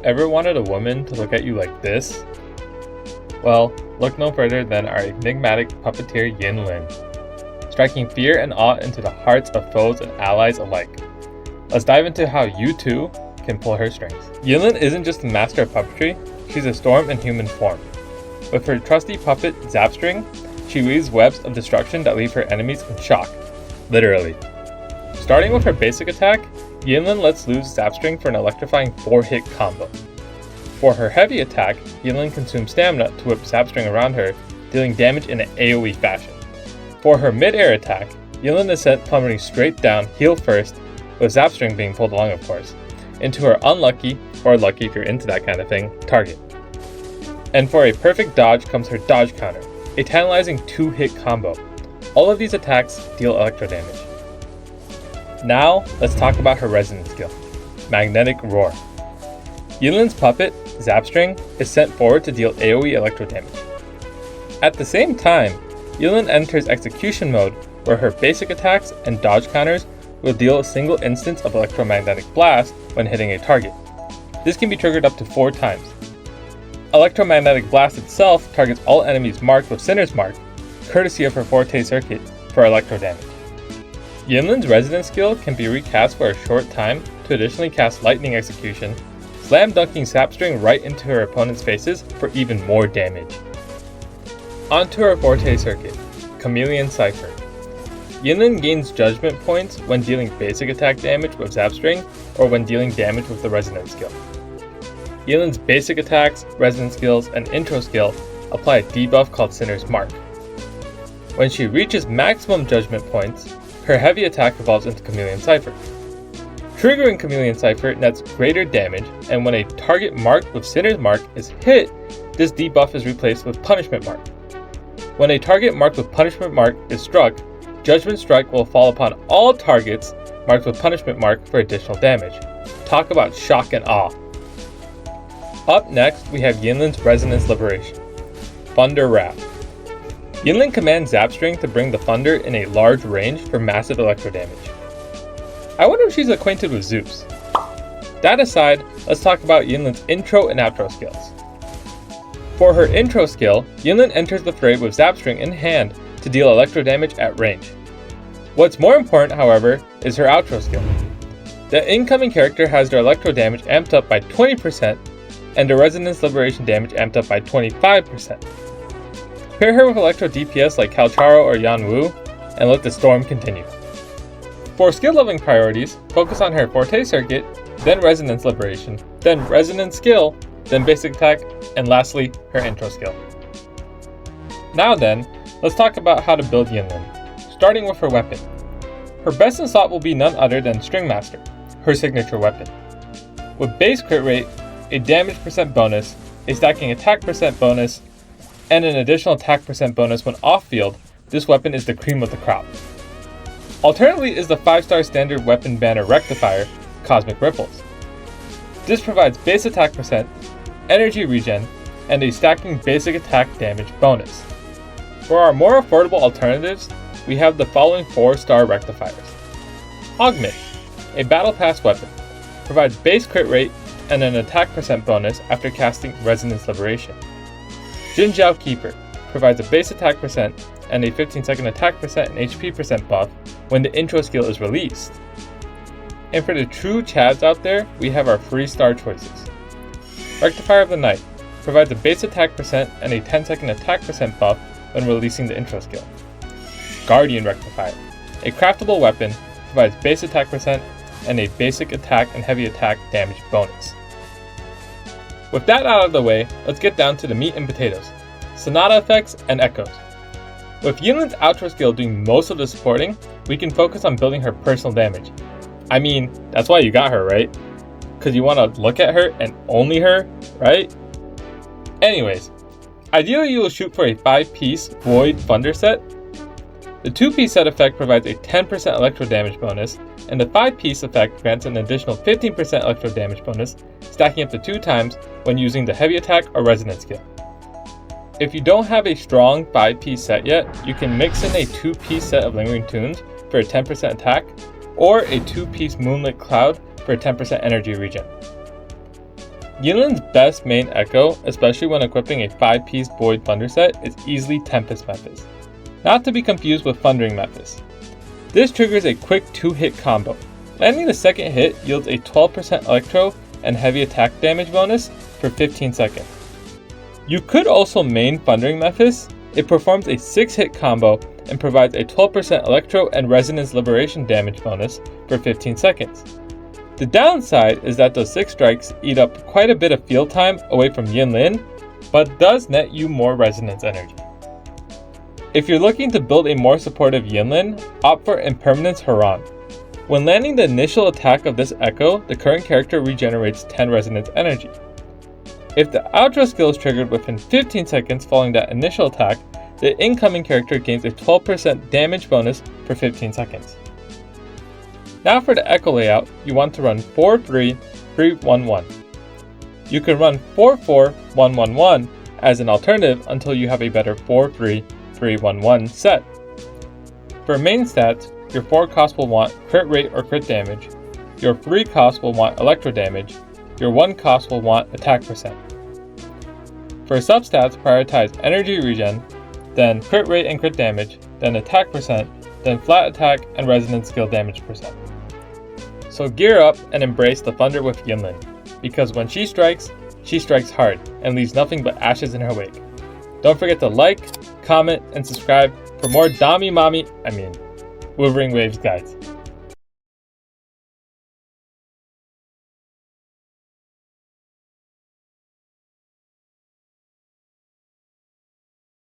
Ever wanted a woman to look at you like this? Well, look no further than our enigmatic puppeteer Yinlin, striking fear and awe into the hearts of foes and allies alike. Let's dive into how you too can pull her strings. Yinlin isn't just a master of puppetry, she's a storm in human form. With her trusty puppet Zapstring, she weaves webs of destruction that leave her enemies in shock, literally. Starting with her basic attack, Yinlin lets loose Zapstring for an electrifying 4-hit combo. For her heavy attack, Yinlin consumes stamina to whip Zapstring around her, dealing damage in an AoE fashion. For her mid-air attack, Yinlin is sent plummeting straight down, heel first, with Zapstring being pulled along of course, into her unlucky, or lucky if you're into that kind of thing, target. And for a perfect dodge comes her dodge counter, a tantalizing 2-hit combo. All of these attacks deal electro damage. Now, let's talk about her resonance skill, Magnetic Roar. Yinlin's puppet, Zapstring, is sent forward to deal AoE electro damage. At the same time, Yinlin enters execution mode where her basic attacks and dodge counters will deal a single instance of electromagnetic blast when hitting a target. This can be triggered up to 4 times. Electromagnetic blast itself targets all enemies marked with Sinner's Mark, courtesy of her Forte circuit, for electro damage. Yinlin's resonance skill can be recast for a short time to additionally cast Lightning Execution, slam dunking Zapstring right into her opponent's faces for even more damage. Onto her Forte circuit, Chameleon Cipher. Yinlin gains judgment points when dealing basic attack damage with Zapstring or when dealing damage with the resonance skill. Yinlin's basic attacks, resonance skills, and intro skill apply a debuff called Sinner's Mark. When she reaches maximum judgment points, her heavy attack evolves into Chameleon Cipher. Triggering Chameleon Cipher nets greater damage, and when a target marked with Sinner's Mark is hit, this debuff is replaced with Punishment Mark. When a target marked with Punishment Mark is struck, Judgment Strike will fall upon all targets marked with Punishment Mark for additional damage. Talk about shock and awe. Up next, we have Yinlin's Resonance Liberation, Thunder Wrath. Yinlin commands Zapstring to bring the thunder in a large range for massive electro damage. I wonder if she's acquainted with Zeus. That aside, let's talk about Yinlin's intro and outro skills. For her intro skill, Yinlin enters the fray with Zapstring in hand to deal electro damage at range. What's more important, however, is her outro skill. The incoming character has their electro damage amped up by 20% and the resonance liberation damage amped up by 25%. Pair her with electro DPS like Calcharo or Yanwu, and let the storm continue. For skill leveling priorities, focus on her Forte circuit, then resonance liberation, then resonance skill, then basic attack, and lastly, her intro skill. Now then, let's talk about how to build Yinlin, starting with her weapon. Her best in slot will be none other than Stringmaster, her signature weapon. With base crit rate, a damage percent bonus, a stacking attack percent bonus, and an additional attack percent bonus when off-field, this weapon is the cream of the crop. Alternatively is the 5-star standard weapon banner rectifier, Cosmic Ripples. This provides base attack percent, energy regen, and a stacking basic attack damage bonus. For our more affordable alternatives, we have the following 4-star rectifiers. Augment, a battle pass weapon, provides base crit rate and an attack percent bonus after casting Resonance Liberation. Jinjiao Keeper provides a base attack percent and a 15-second attack percent and HP percent buff when the intro skill is released. And for the true Chads out there, we have our 3-star choices. Rectifier of the Night provides a base attack percent and a 10-second attack percent buff when releasing the intro skill. Guardian Rectifier, a craftable weapon, provides base attack percent and a basic attack and heavy attack damage bonus. With that out of the way, let's get down to the meat and potatoes, Sonata effects and echoes. With Yinlin's outro skill doing most of the supporting, we can focus on building her personal damage. I mean, that's why you got her, right? Because you want to look at her and only her, right? Anyways, ideally you will shoot for a 5-piece Void Thunder set. The 2-piece set effect provides a 10% electro damage bonus, and the 5-piece effect grants an additional 15% electro damage bonus, stacking up to 2 times when using the heavy attack or resonance skill. If you don't have a strong 5-piece set yet, you can mix in a 2-piece set of Lingering Tunes for a 10% attack, or a 2-piece Moonlit Cloud for a 10% energy regen. Yinlin's best main echo, especially when equipping a 5-piece Void Thunder set, is easily Tempest Mephis, not to be confused with Thundering Mephis. This triggers a quick 2-hit combo. Landing the second hit yields a 12% electro and heavy attack damage bonus for 15 seconds. You could also main Thundering Mephis. It performs a 6-hit combo and provides a 12% electro and resonance liberation damage bonus for 15 seconds. The downside is that those 6 strikes eat up quite a bit of field time away from Yinlin, but does net you more resonance energy. If you're looking to build a more supportive Yinlin, opt for Impermanence Haran. When landing the initial attack of this echo, the current character regenerates 10 resonance energy. If the outro skill is triggered within 15 seconds following that initial attack, the incoming character gains a 12% damage bonus for 15 seconds. Now for the echo layout, you want to run 4-3-3-1-1. You can run 4-4-1-1-1 as an alternative until you have a better 4-3-3-1-1 set. For main stats, your 4 cost will want crit rate or crit damage, your 3 cost will want electro damage, your 1 cost will want attack percent. For substats, prioritize energy regen, then crit rate and crit damage, then attack percent, then flat attack and resonance skill damage percent. So gear up and embrace the thunder with Yinlin, because when she strikes hard and leaves nothing but ashes in her wake. Don't forget to like, comment, and subscribe for more Wuthering Waves guides.